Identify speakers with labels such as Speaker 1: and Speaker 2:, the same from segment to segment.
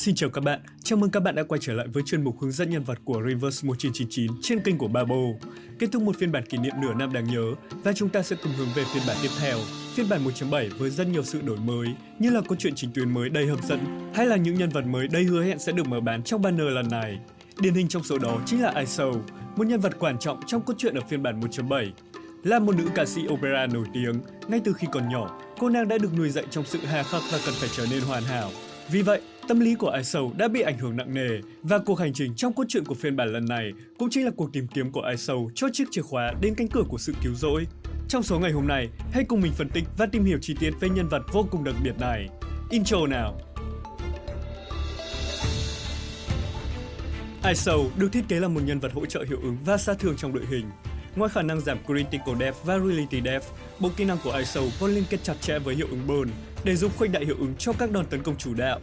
Speaker 1: Xin chào các bạn, chào mừng các bạn đã quay trở lại với chuyên mục hướng dẫn nhân vật của Reverse 1999 trên kênh của Babo. Kết thúc một phiên bản kỷ niệm nửa năm đáng nhớ và chúng ta sẽ cùng hướng về phiên bản tiếp theo, phiên bản 1.7 với rất nhiều sự đổi mới như là câu chuyện chính tuyến mới đầy hấp dẫn hay là những nhân vật mới đầy hứa hẹn sẽ được mở bán trong banner lần này. Điển hình trong số đó chính là Aisou, một nhân vật quan trọng trong câu chuyện ở phiên bản 1.7. Là một nữ ca sĩ opera nổi tiếng, ngay từ khi còn nhỏ, cô nàng đã được nuôi dạy trong sự hà khắc và cần phải trở nên hoàn hảo. Vì vậy, tâm lý của Aisou đã bị ảnh hưởng nặng nề và cuộc hành trình trong cốt truyện của phiên bản lần này cũng chính là cuộc tìm kiếm của Aisou cho chiếc chìa khóa đến cánh cửa của sự cứu rỗi. Trong số ngày hôm nay, hãy cùng mình phân tích và tìm hiểu chi tiết về nhân vật vô cùng đặc biệt này. Intro nào! Aisou được thiết kế là một nhân vật hỗ trợ hiệu ứng và sát thương trong đội hình. Ngoài khả năng giảm Critical Death và Reality Death, bộ kỹ năng của Aisou còn liên kết chặt chẽ với hiệu ứng Burn để giúp khuếch đại hiệu ứng cho các đòn tấn công chủ đạo.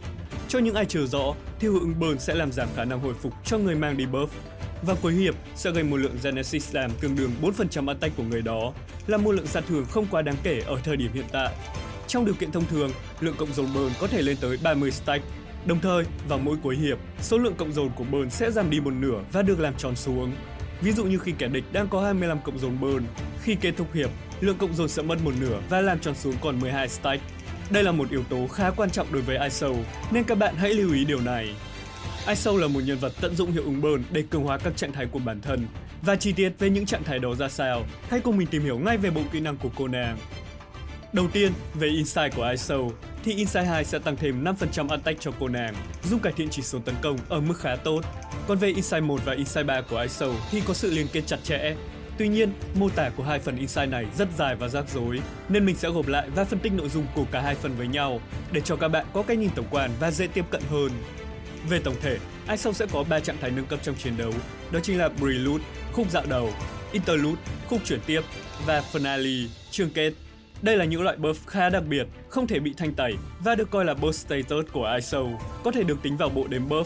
Speaker 1: Cho những ai chưa rõ, thì hiệu ứng Burn sẽ làm giảm khả năng hồi phục cho người mang debuff. Và cuối hiệp sẽ gây một lượng Genesis làm tương đương 4% attack của người đó, là một lượng sát thương không quá đáng kể ở thời điểm hiện tại. Trong điều kiện thông thường, lượng cộng dồn Burn có thể lên tới 30 stack. Đồng thời, vào mỗi cuối hiệp, số lượng cộng dồn của Burn sẽ giảm đi một nửa và được làm tròn xuống. Ví dụ như khi kẻ địch đang có 25 cộng dồn Burn, khi kết thúc hiệp, lượng cộng dồn sẽ mất một nửa và làm tròn xuống còn 12 stack. Đây là một yếu tố khá quan trọng đối với Aisou, nên các bạn hãy lưu ý điều này. Aisou là một nhân vật tận dụng hiệu ứng Burn để cường hóa các trạng thái của bản thân. Và chi tiết về những trạng thái đó ra sao, hãy cùng mình tìm hiểu ngay về bộ kỹ năng của cô nàng. Đầu tiên, về Insight của Aisou, thì Insight 2 sẽ tăng thêm 5% attack cho cô nàng, giúp cải thiện chỉ số tấn công ở mức khá tốt. Còn về Insight 1 và Insight 3 của Aisou thì có sự liên kết chặt chẽ. Tuy nhiên, mô tả của hai phần Insight này rất dài và rắc rối, nên mình sẽ gộp lại và phân tích nội dung của cả hai phần với nhau để cho các bạn có cái nhìn tổng quan và dễ tiếp cận hơn. Về tổng thể, Aisou sẽ có 3 trạng thái nâng cấp trong chiến đấu, đó chính là Prelude, khúc dạo đầu, Interlude, khúc chuyển tiếp và Finale, chương kết. Đây là những loại buff khá đặc biệt, không thể bị thanh tẩy và được coi là burst status của Aisou, có thể được tính vào bộ đếm buff.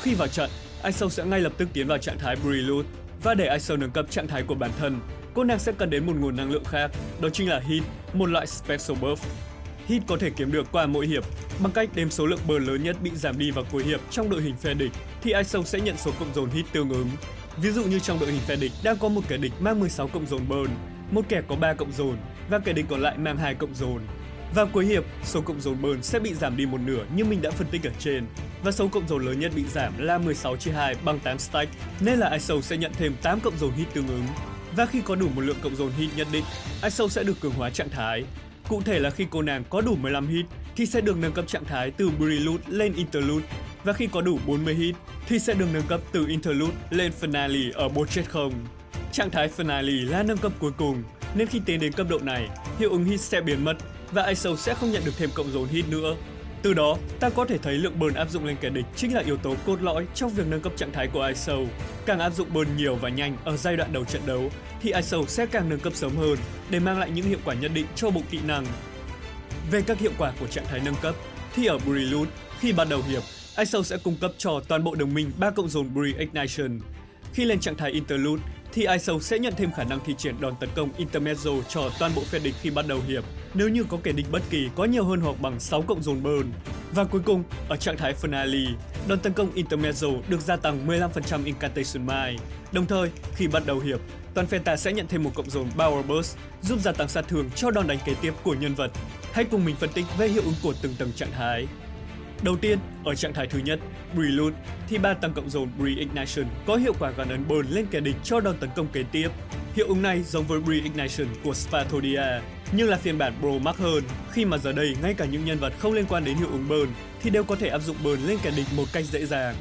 Speaker 1: Khi vào trận, Aisou sẽ ngay lập tức tiến vào trạng thái Prelude, và để Aisou nâng cấp trạng thái của bản thân, cô nàng sẽ cần đến một nguồn năng lượng khác, đó chính là Hit, một loại special buff. Hit có thể kiếm được qua mỗi hiệp bằng cách đếm số lượng burn lớn nhất bị giảm đi vào cuối hiệp trong đội hình phe địch, thì Aisou sẽ nhận số cộng dồn Hit tương ứng. Ví dụ như trong đội hình phe địch đang có một kẻ địch mang 16 cộng dồn burn, một kẻ có 3 cộng dồn và kẻ địch còn lại mang 2 cộng dồn. Vào cuối hiệp, số cộng dồn burn sẽ bị giảm đi một nửa như mình đã phân tích ở trên, và số cộng dồn lớn nhất bị giảm là 16/2 bằng 8 stack, nên là Aisou sẽ nhận thêm 8 cộng dồn hit tương ứng. Và khi có đủ một lượng cộng dồn hit nhất định, Aisou sẽ được cường hóa trạng thái. Cụ thể là khi cô nàng có đủ 15 hit thì sẽ được nâng cấp trạng thái từ Prelude lên Interlude, và khi có đủ 40 hit thì sẽ được nâng cấp từ Interlude lên Finale ở 1 chết 0. Trạng thái Finale là nâng cấp cuối cùng, nên khi tiến đến cấp độ này, hiệu ứng hit sẽ biến mất và Aisou sẽ không nhận được thêm cộng dồn hit nữa. Từ đó, ta có thể thấy lượng burn áp dụng lên kẻ địch chính là yếu tố cốt lõi trong việc nâng cấp trạng thái của Aisou. Càng áp dụng burn nhiều và nhanh ở giai đoạn đầu trận đấu, thì Aisou sẽ càng nâng cấp sớm hơn để mang lại những hiệu quả nhất định cho bộ kỹ năng. Về các hiệu quả của trạng thái nâng cấp, thì ở Prelude, khi bắt đầu hiệp, Aisou sẽ cung cấp cho toàn bộ đồng minh 3 cộng dồn Pre-Ignition. Khi lên trạng thái Interlude, thì Aisou sẽ nhận thêm khả năng thi triển đòn tấn công Intermezzo cho toàn bộ phe địch khi bắt đầu hiệp, nếu như có kẻ địch bất kỳ có nhiều hơn hoặc bằng 6 cộng dồn burn. Và cuối cùng, ở trạng thái Finale, đòn tấn công Intermezzo được gia tăng 15% Incantation Mind. Đồng thời, khi bắt đầu hiệp, toàn phe ta sẽ nhận thêm một cộng dồn Power Burst, giúp gia tăng sát thương cho đòn đánh kế tiếp của nhân vật. Hãy cùng mình phân tích về hiệu ứng của từng tầng trạng thái. Đầu tiên, ở trạng thái thứ nhất, Prelude, thì 3 tăng cộng dồn Pre-Ignition có hiệu quả gắn ấn burn lên kẻ địch cho đòn tấn công kế tiếp. Hiệu ứng này giống với Pre-Ignition của Spathodia, nhưng là phiên bản Pro Max hơn, khi mà giờ đây ngay cả những nhân vật không liên quan đến hiệu ứng burn thì đều có thể áp dụng burn lên kẻ địch một cách dễ dàng.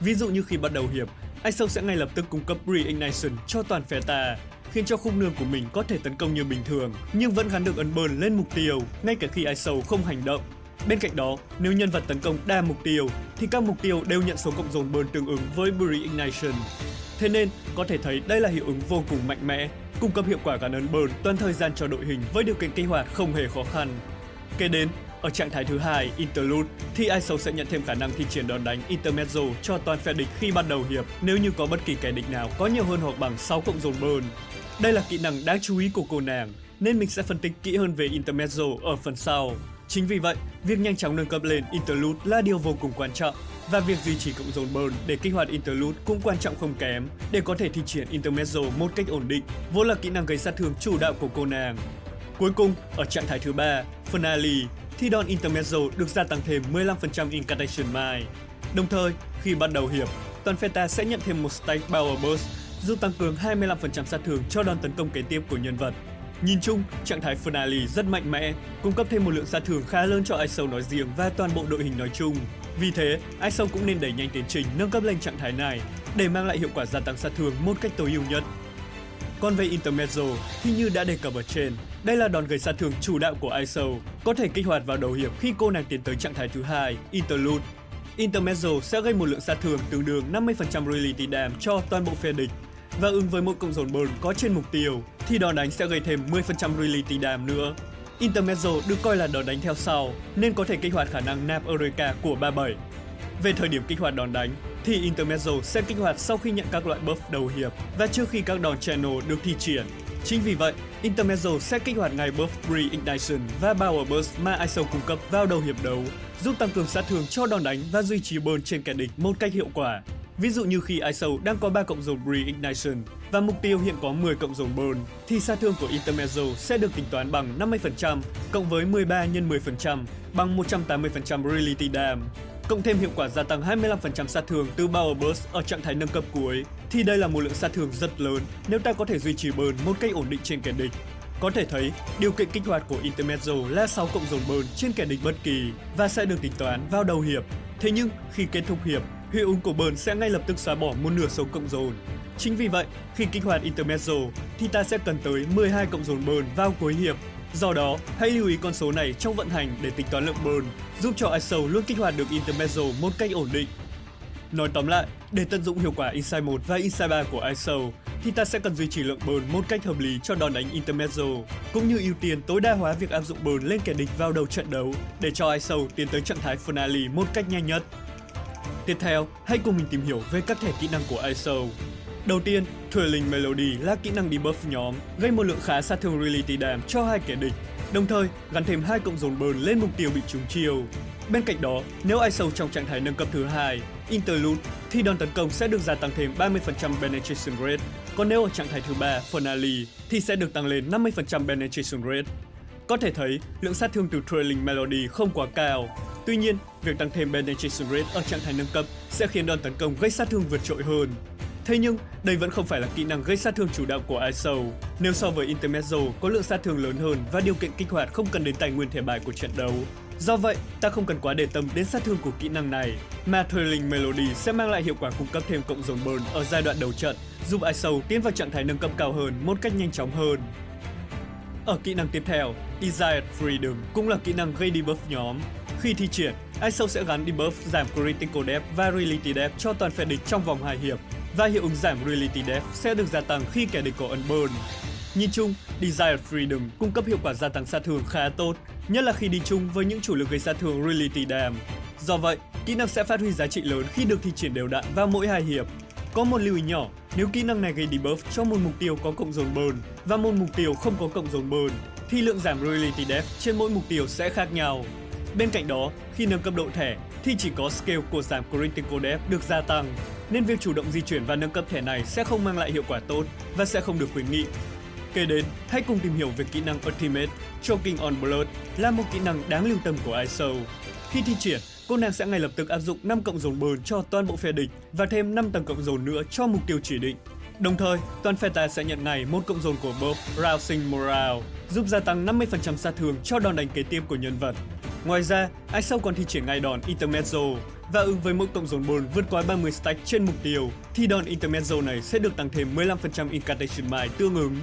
Speaker 1: Ví dụ như khi bắt đầu hiệp, Aisou sẽ ngay lập tức cung cấp Pre-Ignition cho toàn phe ta, khiến cho khung nương của mình có thể tấn công như bình thường, nhưng vẫn gắn được ấn burn lên mục tiêu, ngay cả khi Aisou không hành động. Bên cạnh đó, nếu nhân vật tấn công đa mục tiêu, thì các mục tiêu đều nhận số cộng dồn burn tương ứng với Pre-Ignition. Thế nên, có thể thấy đây là hiệu ứng vô cùng mạnh mẽ, cung cấp hiệu quả gắn ấn burn toàn thời gian cho đội hình với điều kiện kích hoạt không hề khó khăn. Kế đến, ở trạng thái thứ hai, Interlude, thì Aisou sẽ nhận thêm khả năng thi triển đòn đánh Intermezzo cho toàn phe địch khi bắt đầu hiệp, nếu như có bất kỳ kẻ địch nào có nhiều hơn hoặc bằng 6 cộng dồn burn. Đây là kỹ năng đáng chú ý của cô nàng, nên mình sẽ phân tích kỹ hơn về Intermezzo ở phần sau. Chính vì vậy, việc nhanh chóng nâng cấp lên Interlude là điều vô cùng quan trọng, và việc duy trì cộng dồn burn để kích hoạt Interlude cũng quan trọng không kém để có thể thi triển Intermezzo một cách ổn định, vốn là kỹ năng gây sát thương chủ đạo của cô nàng. Cuối cùng, ở trạng thái thứ 3, Finale, thì đòn Intermezzo được gia tăng thêm 15% Incantation Mind. Đồng thời, khi bắt đầu hiệp, toàn phe ta sẽ nhận thêm một stack Power Burst giúp tăng cường 25% sát thương cho đòn tấn công kế tiếp của nhân vật. Nhìn chung, trạng thái Finale rất mạnh mẽ, cung cấp thêm một lượng sát thương khá lớn cho Isol nói riêng và toàn bộ đội hình nói chung. Vì thế, Isol cũng nên đẩy nhanh tiến trình nâng cấp lên trạng thái này để mang lại hiệu quả gia tăng sát thương một cách tối ưu nhất. Còn về Intermezzo thì như đã đề cập ở trên, đây là đòn gây sát thương chủ đạo của Isol, có thể kích hoạt vào đầu hiệp khi cô nàng tiến tới trạng thái thứ 2, Interlude. Intermezzo sẽ gây một lượng sát thương tương đương 50% reality damage cho toàn bộ phe địch, và ứng với một cộng dồn burn có trên mục tiêu thì đòn đánh sẽ gây thêm 10% reality damage nữa. Intermezzo được coi là đòn đánh theo sau nên có thể kích hoạt khả năng nạp Eureka của 37. Về thời điểm kích hoạt đòn đánh thì Intermezzo sẽ kích hoạt sau khi nhận các loại buff đầu hiệp và trước khi các đòn channel được thi triển. Chính vì vậy, Intermezzo sẽ kích hoạt ngay buff Pre-Ignition và Power Burst mà Isol cung cấp vào đầu hiệp đấu, giúp tăng cường sát thương cho đòn đánh và duy trì burn trên kẻ địch một cách hiệu quả. Ví dụ như khi Isol đang có 3 cộng dồn Pre-Ignition và mục tiêu hiện có 10 cộng dồn burn, thì sát thương của Intermezzo sẽ được tính toán bằng 50% cộng với 13 x 10% bằng 180% reality damage. Cộng thêm hiệu quả gia tăng 25% sát thương từ Power Burst ở trạng thái nâng cấp cuối, thì đây là một lượng sát thương rất lớn nếu ta có thể duy trì burn một cách ổn định trên kẻ địch. Có thể thấy, điều kiện kích hoạt của Intermezzo là 6 cộng dồn burn trên kẻ địch bất kỳ và sẽ được tính toán vào đầu hiệp. Thế nhưng, khi kết thúc hiệp, hiệu ứng của burn sẽ ngay lập tức xóa bỏ một nửa số cộng dồn. Chính vì vậy, khi kích hoạt Intermezzo thì ta sẽ cần tới 12 cộng dồn burn vào cuối hiệp. Do đó, hãy lưu ý con số này trong vận hành để tính toán lượng burn, giúp cho Isol luôn kích hoạt được Intermezzo một cách ổn định. Nói tóm lại, để tận dụng hiệu quả Insight 1 và Insight 3 của Isol, thì ta sẽ cần duy trì lượng burn một cách hợp lý cho đòn đánh Intermezzo, cũng như ưu tiên tối đa hóa việc áp dụng burn lên kẻ địch vào đầu trận đấu để cho Isol tiến tới trạng thái Finale một cách nhanh nhất. Tiếp theo, hãy cùng mình tìm hiểu về các thẻ kỹ năng của Isol. Đầu tiên, Thrilling Melody là kỹ năng debuff nhóm, gây một lượng khá sát thương reality damage cho hai kẻ địch, đồng thời gắn thêm 2 cộng dồn burn lên mục tiêu bị trúng chiêu. Bên cạnh đó, nếu Isol trong trạng thái nâng cấp thứ 2, Interlude, thì đòn tấn công sẽ được gia tăng thêm 30% penetration rate, còn nếu ở trạng thái thứ 3, Finale, thì sẽ được tăng lên 50% penetration rate. Có thể thấy, lượng sát thương từ Thrilling Melody không quá cao. Tuy nhiên, việc tăng thêm penetration rate ở trạng thái nâng cấp sẽ khiến đòn tấn công gây sát thương vượt trội hơn. Thế nhưng, đây vẫn không phải là kỹ năng gây sát thương chủ đạo của Isol. Nếu so với Intermezzo có lượng sát thương lớn hơn và điều kiện kích hoạt không cần đến tài nguyên thẻ bài của trận đấu. Do vậy, ta không cần quá để tâm đến sát thương của kỹ năng này, mà Thrilling Melody sẽ mang lại hiệu quả cung cấp thêm cộng dồn burn ở giai đoạn đầu trận, giúp Isol tiến vào trạng thái nâng cấp cao hơn một cách nhanh chóng hơn. Ở kỹ năng tiếp theo, Desired Freedom cũng là kỹ năng gây debuff nhóm. Khi thi triển, Isol sẽ gắn debuff giảm critical depth và reality depth cho toàn phe địch trong vòng 2 hiệp, và hiệu ứng giảm reality depth sẽ được gia tăng khi kẻ địch có unburn. Nhìn chung, Desired Freedom cung cấp hiệu quả gia tăng sát thương khá tốt, nhất là khi đi chung với những chủ lực gây sát thương reality damage. Do vậy, kỹ năng sẽ phát huy giá trị lớn khi được thi triển đều đặn vào mỗi 2 hiệp. Có một lưu ý nhỏ, nếu kỹ năng này gây debuff cho một mục tiêu có cộng dồn burn và một mục tiêu không có cộng dồn burn, thì lượng giảm reality depth trên mỗi mục tiêu sẽ khác nhau. Bên cạnh đó, khi nâng cấp độ thẻ thì chỉ có scale của giảm critical depth được gia tăng, nên việc chủ động di chuyển và nâng cấp thẻ này sẽ không mang lại hiệu quả tốt và sẽ không được khuyến nghị. Kế đến, hãy cùng tìm hiểu về kỹ năng Ultimate Choking on Blood, là một kỹ năng đáng lưu tâm của Isol. Khi thi triển, cô nàng sẽ ngay lập tức áp dụng 5 cộng dồn burn cho toàn bộ phe địch và thêm 5 tầng cộng dồn nữa cho mục tiêu chỉ định. Đồng thời, toàn phe ta sẽ nhận ngay một cộng dồn của buff Rousing Morale, giúp gia tăng 50% sát thương cho đòn đánh kế tiếp của nhân vật. Ngoài ra, Isol còn thi triển ngay đòn Intermezzo, và ứng với mỗi cộng dồn burn vượt qua 30 stack trên mục tiêu, thì đòn Intermezzo này sẽ được tăng thêm 15% Incantation Mind tương ứng.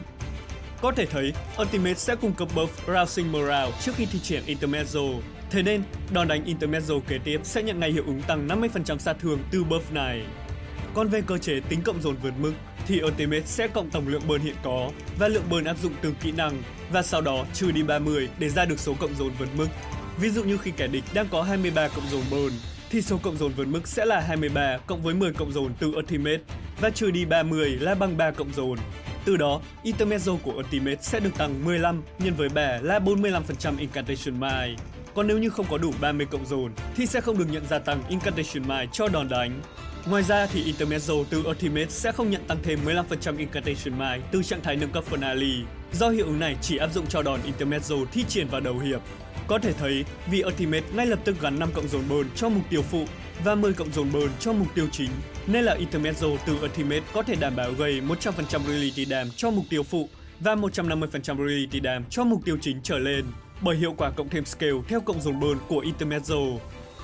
Speaker 1: Có thể thấy, Ultimate sẽ cung cấp buff Rousing Morale trước khi thi triển Intermezzo, thế nên đòn đánh Intermezzo kế tiếp sẽ nhận ngay hiệu ứng tăng 50% sát thương từ buff này. Còn về cơ chế tính cộng dồn vượt mức, thì Ultimate sẽ cộng tổng lượng burn hiện có và lượng burn áp dụng từ kỹ năng, và sau đó trừ đi 30 để ra được số cộng dồn vượt mức. Ví dụ như khi kẻ địch đang có 23 cộng dồn burn, thì số cộng dồn vượt mức sẽ là 23 cộng với 10 cộng dồn từ Ultimate, và trừ đi 30 là bằng 3 cộng dồn. Từ đó, Intermezzo của Ultimate sẽ được tăng 15 nhân với 3 là 45% Incantation Mind. Còn nếu như không có đủ 30 cộng dồn thì sẽ không được nhận gia tăng Incantation Mind cho đòn đánh. Ngoài ra thì Intermezzo từ Ultimate sẽ không nhận tăng thêm 15% Incantation Mind từ trạng thái nâng cấp Finale, do hiệu ứng này chỉ áp dụng cho đòn Intermezzo thi triển vào đầu hiệp. Có thể thấy vì Ultimate ngay lập tức gắn 5 cộng dồn burn cho mục tiêu phụ và 10 cộng dồn burn cho mục tiêu chính, nên là Intermezzo từ Ultimate có thể đảm bảo gây 100% Reality Damage cho mục tiêu phụ và 150% Reality Damage cho mục tiêu chính trở lên, bởi hiệu quả cộng thêm scale theo cộng dồn burn của Intermezzo.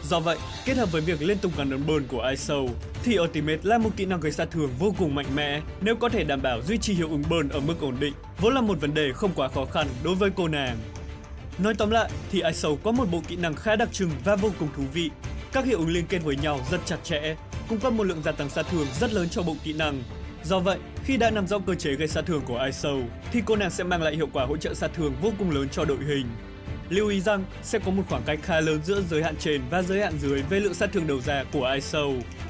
Speaker 1: Do vậy, kết hợp với việc liên tục gắn ấn burn của ISO, thì Ultimate là một kỹ năng gây sát thương vô cùng mạnh mẽ nếu có thể đảm bảo duy trì hiệu ứng burn ở mức ổn định, vốn là một vấn đề không quá khó khăn đối với cô nàng. Nói tóm lại thì ISO có một bộ kỹ năng khá đặc trưng và vô cùng thú vị. Các hiệu ứng liên kết với nhau rất chặt chẽ, cung cấp một lượng gia tăng sát thương rất lớn cho bộ kỹ năng. Do vậy, khi đã nắm rõ cơ chế gây sát thương của ISO, thì cô nàng sẽ mang lại hiệu quả hỗ trợ sát thương vô cùng lớn cho đội hình. Lưu ý rằng sẽ có một khoảng cách khá lớn giữa giới hạn trên và giới hạn dưới về lượng sát thương đầu ra của ISO,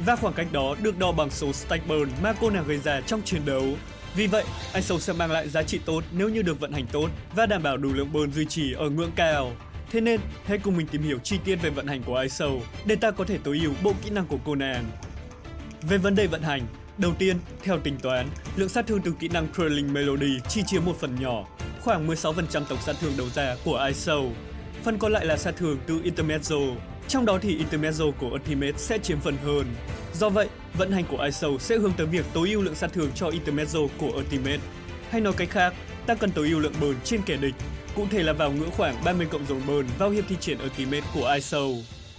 Speaker 1: và khoảng cách đó được đo bằng số stack burn mà cô nàng gây ra trong chiến đấu. Vì vậy, ISO sẽ mang lại giá trị tốt nếu như được vận hành tốt và đảm bảo đủ lượng burn duy trì ở ngưỡng cao. Thế nên, hãy cùng mình tìm hiểu chi tiết về vận hành của ISO để ta có thể tối ưu bộ kỹ năng của cô nàng. Về vấn đề vận hành, đầu tiên, theo tính toán, lượng sát thương từ kỹ năng Trailing Melody chỉ chiếm một phần nhỏ, khoảng 16% tổng sát thương đầu ra của ISO. Phần còn lại là sát thương từ Intermezzo, trong đó thì Intermezzo của Ultimate sẽ chiếm phần hơn. Do vậy, vận hành của ISO sẽ hướng tới việc tối ưu lượng sát thương cho Intermezzo của Ultimate. Hay nói cách khác, ta cần tối ưu lượng burn trên kẻ địch, cụ thể là vào ngưỡng khoảng 30 cộng dồn burn vào hiệp thi triển Ultimate của ISO.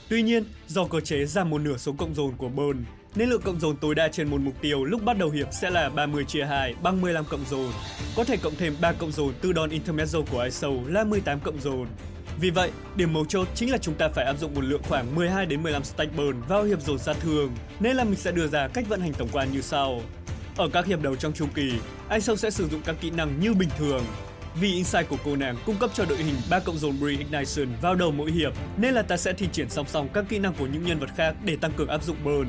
Speaker 1: Tuy nhiên, do cơ chế giảm một nửa số cộng dồn của burn, nên lượng cộng dồn tối đa trên một mục tiêu lúc bắt đầu hiệp sẽ là 30/2 bằng 15 cộng dồn. Có thể cộng thêm 3 cộng dồn từ đòn Intermezzo của ISO là 18 cộng dồn. Vì vậy, điểm mấu chốt chính là chúng ta phải áp dụng một lượng khoảng 12 đến 15 stack burn vào hiệp dồn sát thương, nên là mình sẽ đưa ra cách vận hành tổng quan như sau. Ở các hiệp đầu trong chu kỳ, ISO sẽ sử dụng các kỹ năng như bình thường. Vì insight của cô nàng cung cấp cho đội hình 3 cộng dồn Re-Ignition vào đầu mỗi hiệp, nên là ta sẽ thi triển song song các kỹ năng của những nhân vật khác để tăng cường áp dụng burn.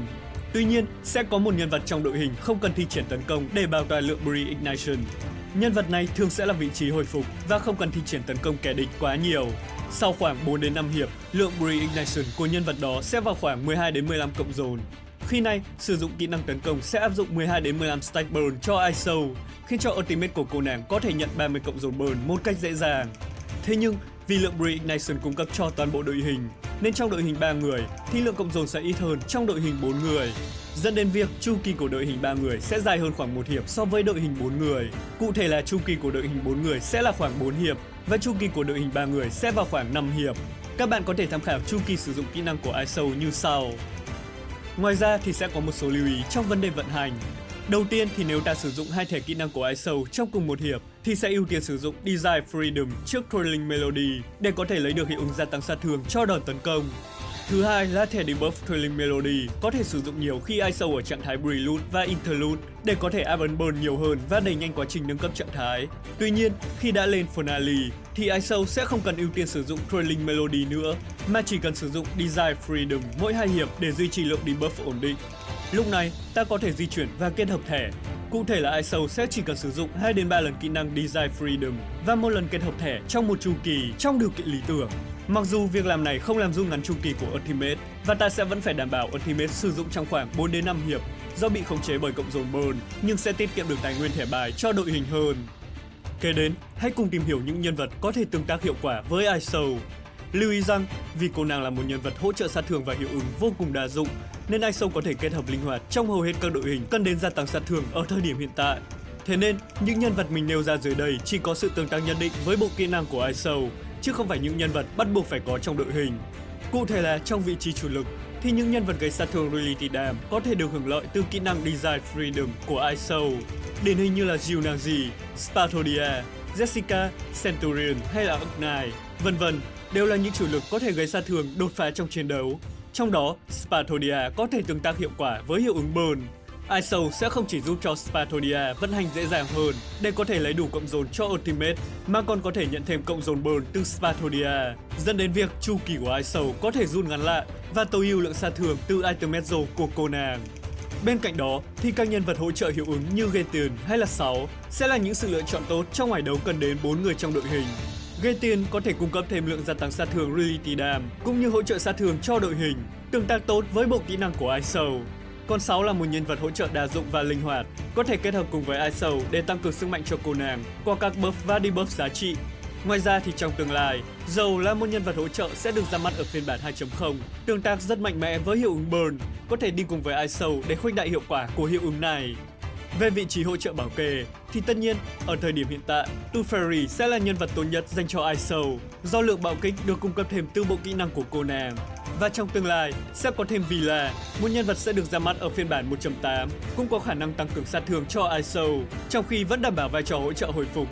Speaker 1: Tuy nhiên, sẽ có một nhân vật trong đội hình không cần thi triển tấn công để bảo toàn lượng Re-Ignition. Nhân vật này thường sẽ là vị trí hồi phục và không cần thi triển tấn công kẻ địch quá nhiều. Sau khoảng 4 đến 5 hiệp, lượng Re-Ignition của nhân vật đó sẽ vào khoảng 12 đến 15 cộng dồn. Khi này, sử dụng kỹ năng tấn công sẽ áp dụng 12 đến 15 stack burn cho ISO, khiến cho Ultimate của cô nàng có thể nhận 30 cộng dồn burn một cách dễ dàng. Thế nhưng, vì lượng Re-Ignition cung cấp cho toàn bộ đội hình, nên trong đội hình 3 người thì lượng cộng dồn sẽ ít hơn trong đội hình 4 người, dẫn đến việc chu kỳ của đội hình 3 người sẽ dài hơn khoảng 1 hiệp so với đội hình 4 người. Cụ thể là chu kỳ của đội hình 4 người sẽ là khoảng 4 hiệp và chu kỳ của đội hình 3 người sẽ vào khoảng 5 hiệp. Các bạn có thể tham khảo chu kỳ sử dụng kỹ năng của ISO như sau. Ngoài ra thì sẽ có một số lưu ý trong vấn đề vận hành. Đầu tiên thì nếu ta sử dụng hai thẻ kỹ năng của ISO trong cùng một hiệp thì sẽ ưu tiên sử dụng Desire Freedom trước Trailing Melody để có thể lấy được hiệu ứng gia tăng sát thương cho đòn tấn công. Thứ hai là thẻ debuff Trailing Melody có thể sử dụng nhiều khi ISO ở trạng thái Prelude và Interlude để có thể áp ấn burn nhiều hơn và đẩy nhanh quá trình nâng cấp trạng thái. Tuy nhiên, khi đã lên Finale thì ISO sẽ không cần ưu tiên sử dụng Trailing Melody nữa, mà chỉ cần sử dụng Desire Freedom mỗi 2 hiệp để duy trì lượng debuff ổn định. Lúc này, ta có thể di chuyển và kết hợp thẻ. Cụ thể là ISO sẽ chỉ cần sử dụng 2 đến 3 lần kỹ năng Desire Freedom và 1 lần kết hợp thẻ trong một chu kỳ trong điều kiện lý tưởng. Mặc dù việc làm này không làm rút ngắn chu kỳ của Ultimate và ta sẽ vẫn phải đảm bảo Ultimate sử dụng trong khoảng 4 đến 5 hiệp do bị khống chế bởi cộng dồn burn, nhưng sẽ tiết kiệm được tài nguyên thẻ bài cho đội hình hơn. Kế đến, hãy cùng tìm hiểu những nhân vật có thể tương tác hiệu quả với ISO. Lưu ý rằng, vì cô nàng là một nhân vật hỗ trợ sát thương và hiệu ứng vô cùng đa dụng, nên ISO có thể kết hợp linh hoạt trong hầu hết các đội hình cần đến gia tăng sát thương ở thời điểm hiện tại. Thế nên, những nhân vật mình nêu ra dưới đây chỉ có sự tương tác nhất định với bộ kỹ năng của ISO, chứ không phải những nhân vật bắt buộc phải có trong đội hình. Cụ thể là trong vị trí chủ lực, thì những nhân vật gây sát thương Reality Damage có thể được hưởng lợi từ kỹ năng Desire Freedom của ISO. Điển hình như là Jill Nazi, Spathodia, Jessica, Centurion hay là Ignite, vân vân, đều là những chủ lực có thể gây sát thương đột phá trong chiến đấu. Trong đó, Spathodia có thể tương tác hiệu quả với hiệu ứng burn. ISO sẽ không chỉ giúp cho Spathodia vận hành dễ dàng hơn để có thể lấy đủ cộng dồn cho Ultimate, mà còn có thể nhận thêm cộng dồn burn từ Spathodia, dẫn đến việc chu kỳ của ISO có thể rút ngắn lại và tối ưu lượng sát thương từ Intermezzo của cô nàng. Bên cạnh đó thì các nhân vật hỗ trợ hiệu ứng như Gaten hay là 6 sẽ là những sự lựa chọn tốt trong giải đấu cần đến 4 người trong đội hình. Gây tiền có thể cung cấp thêm lượng gia tăng sát thương Reality Dam, cũng như hỗ trợ sát thương cho đội hình, tương tác tốt với bộ kỹ năng của ISO. Con 6 là một nhân vật hỗ trợ đa dụng và linh hoạt, có thể kết hợp cùng với ISO để tăng cường sức mạnh cho cô nàng qua các buff và debuff giá trị. Ngoài ra thì trong tương lai, Joe là một nhân vật hỗ trợ sẽ được ra mắt ở phiên bản 2.0, tương tác rất mạnh mẽ với hiệu ứng Burn, có thể đi cùng với ISO để khuếch đại hiệu quả của hiệu ứng này. Về vị trí hỗ trợ bảo kê, thì tất nhiên, ở thời điểm hiện tại, Tooth Fairy sẽ là nhân vật tốt nhất dành cho ISO, do lượng bạo kích được cung cấp thêm từ bộ kỹ năng của cô nàng. Và trong tương lai, sẽ có thêm Villa, một nhân vật sẽ được ra mắt ở phiên bản 1.8, cũng có khả năng tăng cường sát thương cho ISO, trong khi vẫn đảm bảo vai trò hỗ trợ hồi phục.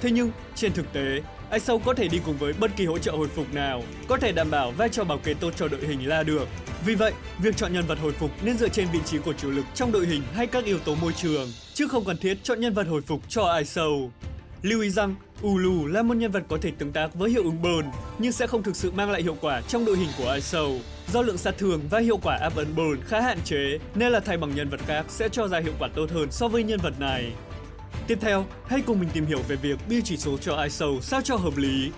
Speaker 1: Thế nhưng, trên thực tế, ISO có thể đi cùng với bất kỳ hỗ trợ hồi phục nào, có thể đảm bảo vai trò bảo kê tốt cho đội hình là được. Vì vậy, việc chọn nhân vật hồi phục nên dựa trên vị trí của chủ lực trong đội hình hay các yếu tố môi trường, chứ không cần thiết chọn nhân vật hồi phục cho ISO. Lưu ý rằng, Ulu là một nhân vật có thể tương tác với hiệu ứng Burn, nhưng sẽ không thực sự mang lại hiệu quả trong đội hình của ISO. Do lượng sát thương và hiệu quả áp ấn Burn khá hạn chế, nên là thay bằng nhân vật khác sẽ cho ra hiệu quả tốt hơn so với nhân vật này. Tiếp theo, hãy cùng mình tìm hiểu về việc build chỉ số cho ISO sao cho hợp lý.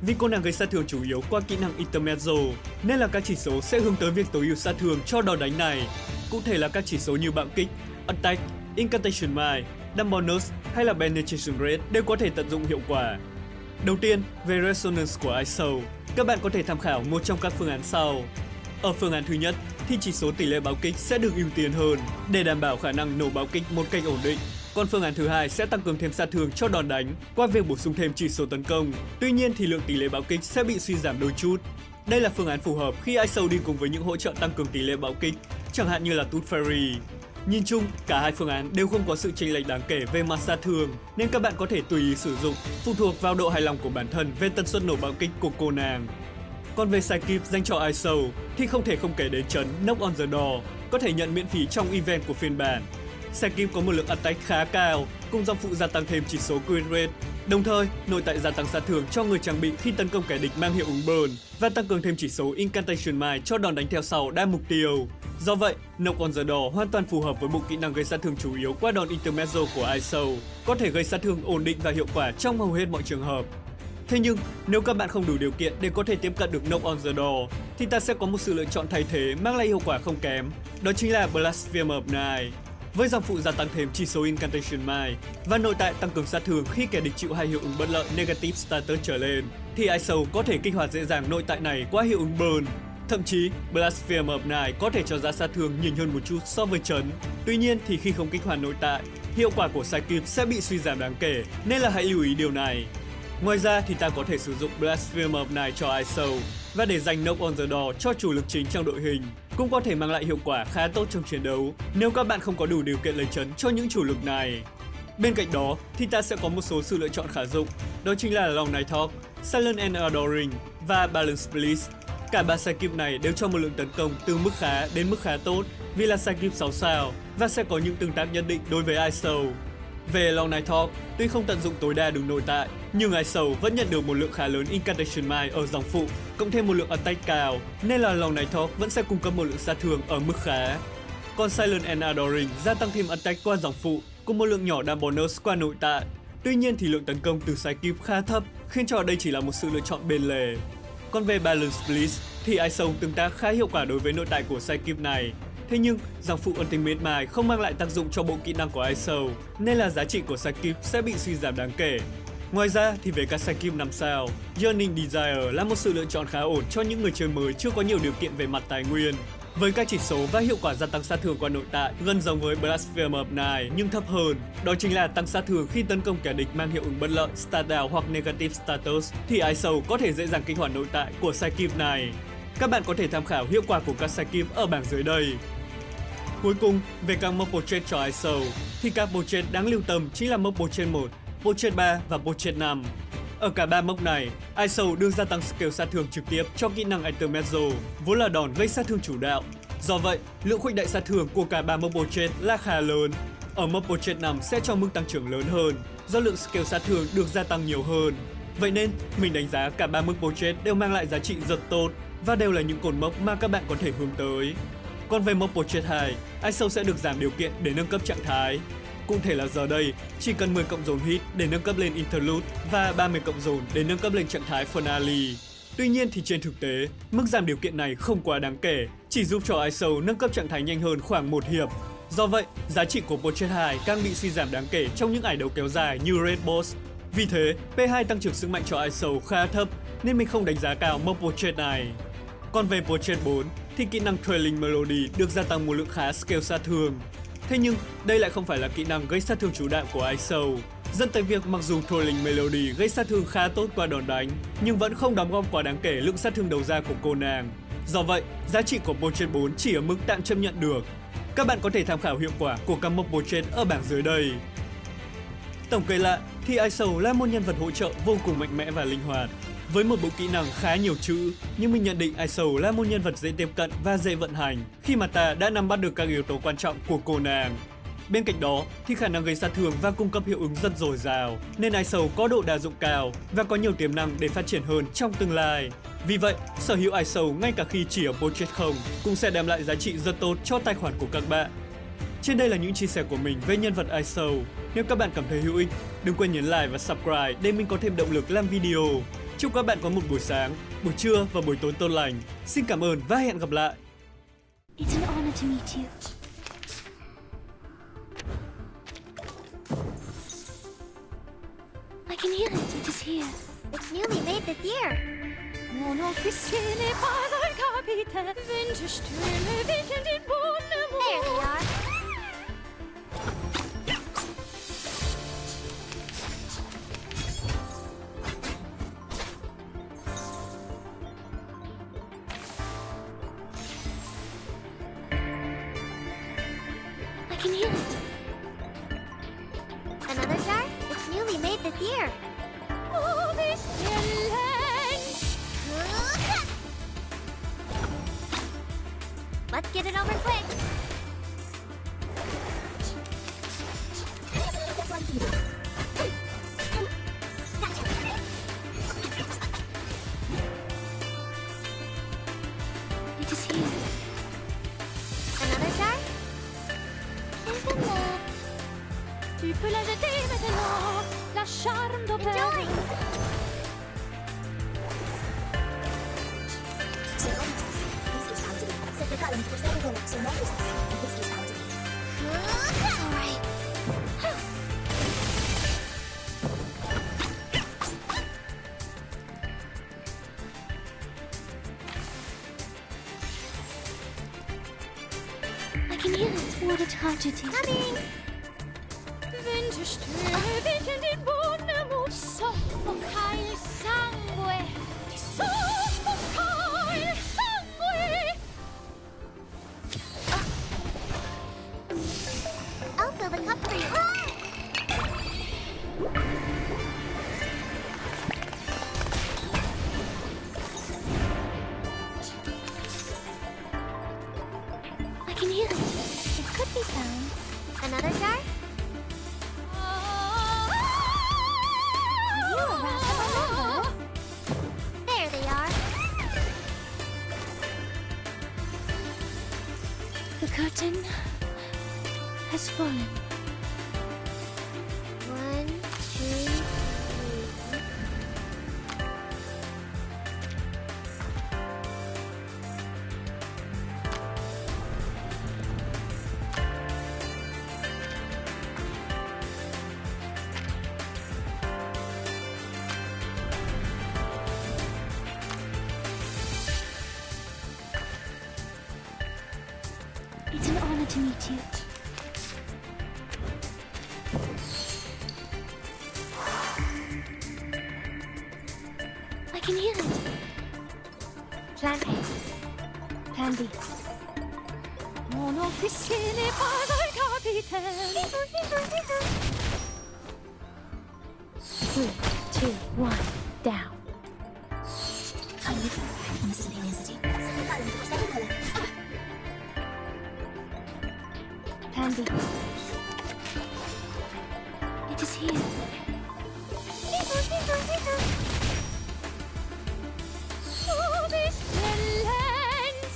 Speaker 1: Vì cô nàng gây sát thương chủ yếu qua kỹ năng Intermezzo, nên là các chỉ số sẽ hướng tới việc tối ưu sát thương cho đòn đánh này. Cụ thể là các chỉ số như bạo kích, attack, incantation mine, đam bonus hay là penetration rate đều có thể tận dụng hiệu quả. Đầu tiên, về resonance của ISO, các bạn có thể tham khảo một trong các phương án sau. Ở phương án thứ nhất, thì chỉ số tỷ lệ bạo kích sẽ được ưu tiên hơn để đảm bảo khả năng nổ bạo kích một cách ổn định. Còn phương án thứ hai sẽ tăng cường thêm sát thương cho đòn đánh qua việc bổ sung thêm chỉ số tấn công. Tuy nhiên thì lượng tỷ lệ bạo kích sẽ bị suy giảm đôi chút. Đây là phương án phù hợp khi ISO đi cùng với những hỗ trợ tăng cường tỷ lệ bạo kích, chẳng hạn như là Tooth Fairy. Nhìn chung, cả hai phương án đều không có sự chênh lệch đáng kể về mặt sát thương, nên các bạn có thể tùy ý sử dụng, phụ thuộc vào độ hài lòng của bản thân về tần suất nổ bạo kích của cô nàng. Còn về sidekick dành cho ISO thì không thể không kể đến trấn Knock on the Door, có thể nhận miễn phí trong event của phiên bản. Sidekick có một lượng attack khá cao, cùng dòng phụ gia tăng thêm chỉ số crit rate. Đồng thời, nội tại gia tăng sát thương cho người trang bị khi tấn công kẻ địch mang hiệu ứng Burn và tăng cường thêm chỉ số Incantation Mine cho đòn đánh theo sau đa mục tiêu. Do vậy, Knock on the Door hoàn toàn phù hợp với bộ kỹ năng gây sát thương chủ yếu qua đòn Intermezzo của ISO, có thể gây sát thương ổn định và hiệu quả trong hầu hết mọi trường hợp. Thế nhưng, nếu các bạn không đủ điều kiện để có thể tiếp cận được Knock on the Door, thì ta sẽ có một sự lựa chọn thay thế mang lại hiệu quả không kém, đó chính là Blasphemy of Night. Với dòng phụ gia tăng thêm chỉ số Incantation Mine và nội tại tăng cường sát thương khi kẻ địch chịu hai hiệu ứng bất lợi Negative Status trở lên, thì ISO có thể kích hoạt dễ dàng nội tại này qua hiệu ứng Burn. Thậm chí, Blasphemy of Night có thể cho ra sát thương nhỉnh hơn một chút so với trấn. Tuy nhiên thì khi không kích hoạt nội tại, hiệu quả của sidekick sẽ bị suy giảm đáng kể, nên là hãy lưu ý điều này. Ngoài ra thì ta có thể sử dụng Blasphemy of Night cho ISO và để dành Knock on the Door cho chủ lực chính trong đội hình, cũng có thể mang lại hiệu quả khá tốt trong chiến đấu nếu các bạn không có đủ điều kiện lấy trấn cho những chủ lực này. Bên cạnh đó thì ta sẽ có một số sự lựa chọn khả dụng, đó chính là Long Night Hawk, Silent and Adoring và Balance Bliss. Cả ba sidekick này đều cho một lượng tấn công từ mức khá đến mức khá tốt vì là sidekick 6 sao và sẽ có những tương tác nhất định đối với ISO. Về Long Night Hawk, tuy không tận dụng tối đa đường nội tại, nhưng ISO vẫn nhận được một lượng khá lớn Incantation Mine ở dòng phụ, cộng thêm một lượng attack cao, nên là Long Night Hawk vẫn sẽ cung cấp một lượng sát thương ở mức khá. Còn Silent and Adoring gia tăng thêm attack qua dòng phụ, cùng một lượng nhỏ đam bonus qua nội tại. Tuy nhiên thì lượng tấn công từ sidekick khá thấp, khiến cho đây chỉ là một sự lựa chọn bên lề. Còn về Balance Bliss thì ISO tương tác khá hiệu quả đối với nội tại của sidekick này. Thế nhưng, dòng phụ Ultimate Mine không mang lại tác dụng cho bộ kỹ năng của ISO, nên là giá trị của sidekick sẽ bị suy giảm đáng kể. Ngoài ra thì về các sidekick 5 sao, Yearning Desire là một sự lựa chọn khá ổn cho những người chơi mới chưa có nhiều điều kiện về mặt tài nguyên. Với các chỉ số và hiệu quả gia tăng sát thương qua nội tại gần giống với Blasphemy of Night nhưng thấp hơn, đó chính là tăng sát thương khi tấn công kẻ địch mang hiệu ứng bất lợi Stat Down hoặc Negative Status, thì ISO có thể dễ dàng kích hoạt nội tại của sidekick này. Các bạn có thể tham khảo hiệu quả của các sidekick ở bảng dưới đây. Cuối cùng, về các mốc portrait cho ISO, thì các portrait đáng lưu tâm chính là mốc portrait 1, portrait 3 và portrait 5. Ở cả ba mốc này, ISO được gia tăng scale sát thương trực tiếp cho kỹ năng Intermezzo, vốn là đòn gây sát thương chủ đạo. Do vậy, lượng khuếch đại sát thương của cả ba mốc portrait là khá lớn. Ở mốc portrait 5 sẽ cho mức tăng trưởng lớn hơn, do lượng scale sát thương được gia tăng nhiều hơn. Vậy nên, mình đánh giá cả ba mức portrait đều mang lại giá trị rất tốt và đều là những cột mốc mà các bạn có thể hướng tới. Còn về mốc portrait 2, ISO sẽ được giảm điều kiện để nâng cấp trạng thái. cụ thể là giờ đây chỉ cần 10 cộng dồn hit để nâng cấp lên Interlude và 30 cộng dồn để nâng cấp lên trạng thái Finale. Tuy nhiên thì trên thực tế, mức giảm điều kiện này không quá đáng kể, chỉ giúp cho ISO nâng cấp trạng thái nhanh hơn khoảng 1 hiệp. Do vậy, giá trị của Portrait 2 càng bị suy giảm đáng kể trong những ải đấu kéo dài như Raid Boss. Vì thế, P2 tăng trưởng sức mạnh cho ISO khá thấp nên mình không đánh giá cao mốc Portrait này. Còn về Portrait 4 thì kỹ năng Trailing Melody được gia tăng một lượng khá scale sát thương. Thế nhưng, đây lại không phải là kỹ năng gây sát thương chủ đạo của ISO, dẫn tới việc mặc dù Trailing Melody gây sát thương khá tốt qua đòn đánh, nhưng vẫn không đóng góp quá đáng kể lượng sát thương đầu ra của cô nàng. Do vậy, giá trị của Portrait 4 chỉ ở mức tạm chấp nhận được. Các bạn có thể tham khảo hiệu quả của các mốc Portrait ở bảng dưới đây. Tổng kết lại thì ISO là một nhân vật hỗ trợ vô cùng mạnh mẽ và linh hoạt. Với một bộ kỹ năng khá nhiều chữ, nhưng mình nhận định ISO là một nhân vật dễ tiếp cận và dễ vận hành khi mà ta đã nắm bắt được các yếu tố quan trọng của cô nàng. Bên cạnh đó thì khả năng gây sát thương và cung cấp hiệu ứng rất dồi dào, nên ISO có độ đa dụng cao và có nhiều tiềm năng để phát triển hơn trong tương lai. Vì vậy, sở hữu ISO ngay cả khi chỉ ở Portrait 0 cũng sẽ đem lại giá trị rất tốt cho tài khoản của các bạn. Trên đây là những chia sẻ của mình về nhân vật ISO. Nếu các bạn cảm thấy hữu ích, đừng quên nhấn like và subscribe để mình có thêm động lực làm video. Chúc các bạn có một buổi sáng, buổi trưa và buổi tối tốt lành. Xin cảm ơn và hẹn gặp lại.
Speaker 2: It's an honor to meet you. I can hear it. It is here.
Speaker 3: It's newly made this year.
Speaker 2: Mon officier n'est pas un capitaine. Winterstürme wickeln den Boden im
Speaker 3: There they are.
Speaker 2: I can hear it.
Speaker 3: Another jar? It's newly made this year.
Speaker 2: Oh, this villain!
Speaker 3: Let's get it over quick.
Speaker 2: It is here.
Speaker 3: Another jar? Isn't it?
Speaker 2: Tu peux la jeter maintenant. La charme d'opère.
Speaker 3: Enjoy. It's all right.
Speaker 2: I can hear it. What a tragedy.
Speaker 3: Coming.
Speaker 2: Winterstürme wickeln den Boden im Mut. Soffoca il sangue. Soffoca il sangue.
Speaker 3: I'll fill the cup for you.
Speaker 2: I can hear it. It could be found.
Speaker 3: Another jar? You around to remember. There they are.
Speaker 2: The curtain has fallen.
Speaker 3: 1, 2, 3.
Speaker 2: It's an honor to meet you. I can hear it. Plan A. Plan B. Mon officier n'est pas un capitaine. 3, 2, 1, down. Plan B. It is here. Oh, these villains!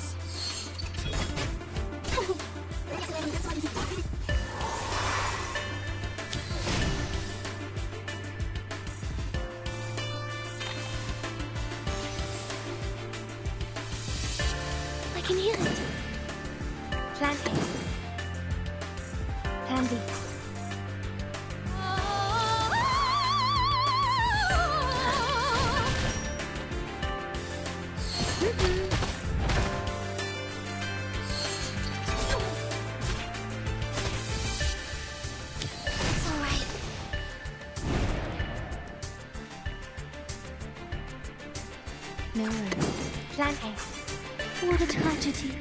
Speaker 3: can hear it. Plan A. Plan B. It's all right. No worries. Plan A. What a tragedy.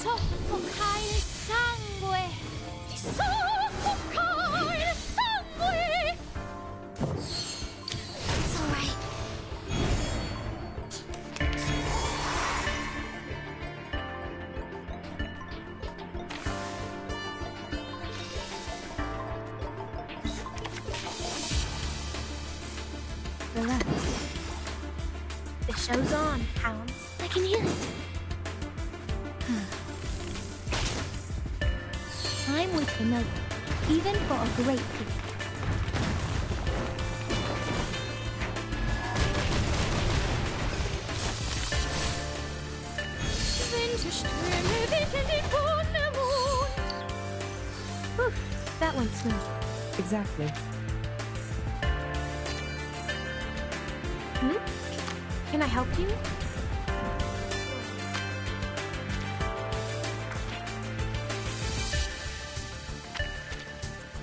Speaker 2: Soffocare il sangue! Soffocare il sangue!
Speaker 3: It's all right. Relax. The show's on, hounds. I can hear it. I'm with the note, even for a great peak.
Speaker 2: Winterstürme wickeln den Wundermond.
Speaker 3: Whew, that went smooth.
Speaker 4: Exactly.
Speaker 3: Can I help you?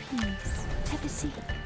Speaker 3: Please, have a seat.